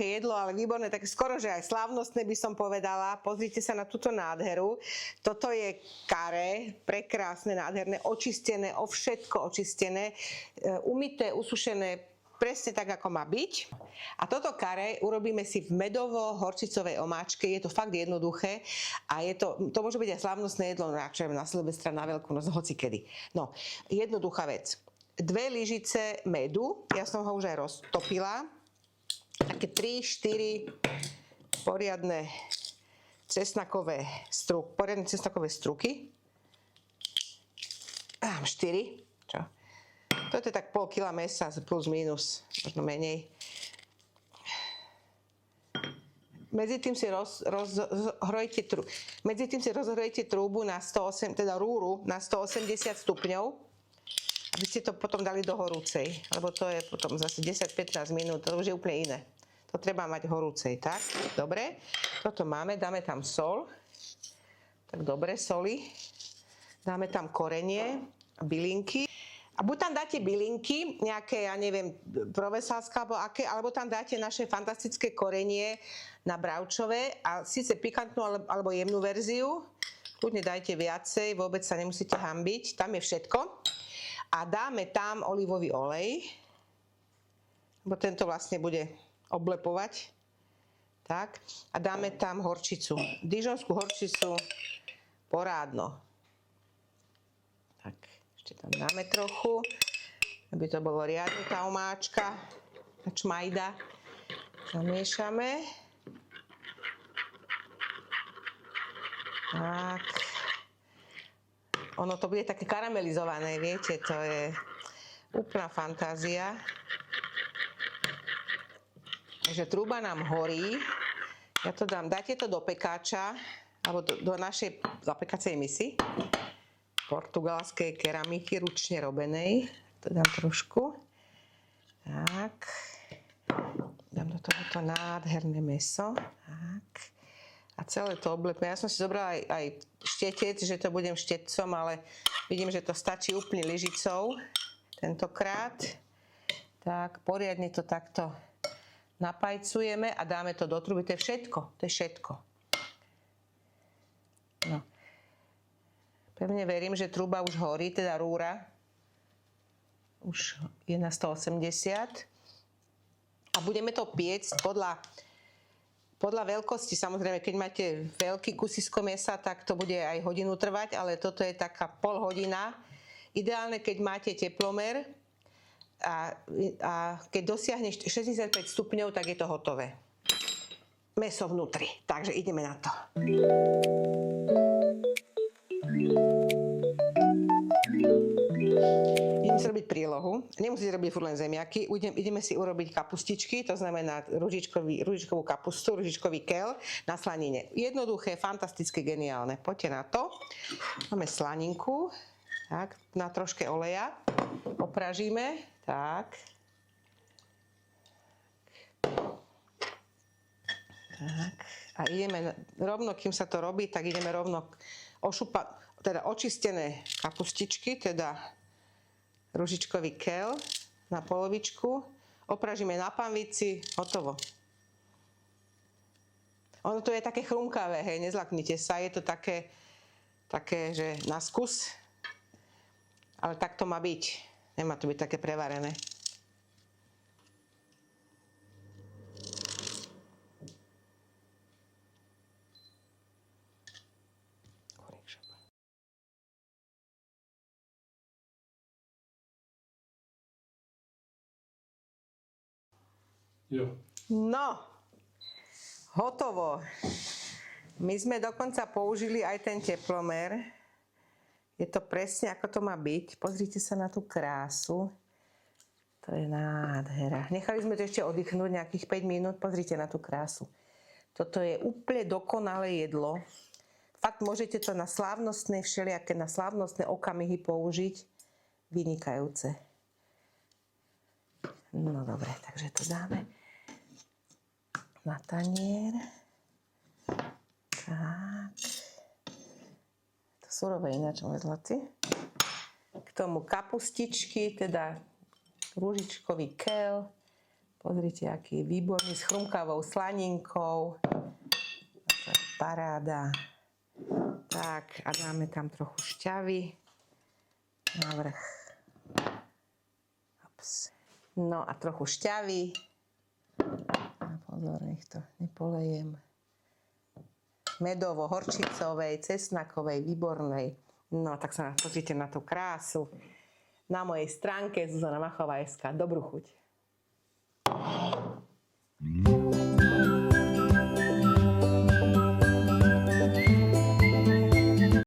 jedlo, ale výborné, tak skoro, že aj slávnostné by som povedala. Pozrite sa na túto nádheru. Toto je karé, prekrásne, nádherné, očistené, o všetko očistené, umyté, usušené, presne tak, ako má byť. A toto karé urobíme si v medovo-horčicovej omáčke. Je to fakt jednoduché a to môže byť aj slávnostné jedlo, na Silvestra, na Veľkú noc, hocikedy. No, jednoduchá vec. 2 lyžice medu, ja som ho už aj roztopila. Také 3-4 poriadne cesnakové struky. 4. Čo? Toto je tak pol kila mesa, plus minus, možno menej. Medzi tým si rozhrojte trúbu na 108, teda rúru na 180 stupňov, aby ste to potom dali do horúcej, lebo to je potom zase 10-15 minút, to už je úplne iné. To treba mať horúcej, tak? Dobre. Toto máme, dáme tam sol. Tak dobre, soli. Dáme tam korenie, bylinky. A buď tam dáte bylinky, nejaké, ja neviem, provesalské alebo tam dáte naše fantastické korenie na bravčové a síce pikantnú alebo jemnú verziu. Kľudne dajte viacej, vôbec sa nemusíte hanbiť. Tam je všetko. A dáme tam olivový olej, lebo tento vlastne bude oblepovať. Tak. A dáme tam horčicu. Dižonskú horčicu porádno. Tak, ešte tam dáme trochu, aby to bolo riadne tá omáčka. A čmajda. Zamiešame. Tak. Ono to bude také karamelizované, viete, to je úplná fantázia. Takže trúba nám horí. Ja to dám, dáte to do pekáča, alebo do našej zapekacej misy. Portugalskej keramiky, ručne robenej. To dám trošku. Tak. Dám do tohoto nádherné mäso. Tak. A celé to oblepím. Ja som si zobrala aj štetec, že to budem štetcom, ale vidím, že to stačí úplne lyžicou tentokrát. Tak, poriadne to takto napajcujeme a dáme to do truby. To je všetko. To je všetko. No. Pevne verím, že truba už horí, teda rúra. Už je na 180. A budeme to piecť podľa veľkosti. Samozrejme, keď máte veľký kusisko mäsa, tak to bude aj hodinu trvať, ale toto je taká pol hodina. Ideálne, keď máte teplomer a keď dosiahne 65 stupňov, tak je to hotové. Mäso vnútri. Takže ideme na to. Ideme si robiť prílohu. Nemusíte robiť furt len zemiaky. Ideme si urobiť kapustičky, to znamená ružičkovú kapustu, ružičkový keľ na slanine. Jednoduché, fantastické, geniálne. Poďte na to. Máme slaninku. Tak, na troške oleja. Opražíme. Tak. Tak. A ideme rovno, kým sa to robí, tak ideme rovno očistené kapustičky, teda ružičkový keľ na polovičku. Opražíme na panvici, hotovo. Ono to je také chrumkavé, hej, nezlaknite sa, je to také, že na skus, ale tak to má byť. Nemá to byť také prevarené. Jo. No, hotovo. My sme dokonca použili aj ten teplomer. Je to presne, ako to má byť. Pozrite sa na tú krásu. To je nádhera. Nechali sme to ešte oddychnúť nejakých 5 minút. Pozrite na tú krásu. Toto je úplne dokonalé jedlo. Fakt môžete to na slávnostné všelijaké, na slávnostné okamihy použiť. Vynikajúce. No dobre, takže to dáme na tanier. Tak. To surové ináč, môj zlatý. K tomu kapustičky, teda rúžičkový keľ. Pozrite, aký je výborný, s chrumkavou slaninkou. Paráda. Tak, a dáme tam trochu šťavy na vrch. Ups. No a trochu šťavy. A pozor, nech to nepolejem. Medovo-horčicovej, cesnakovej, výbornej. No, tak sa pozrite na tú krásu. Na mojej stránke Zuzana Machová.sk. Dobrú chuť.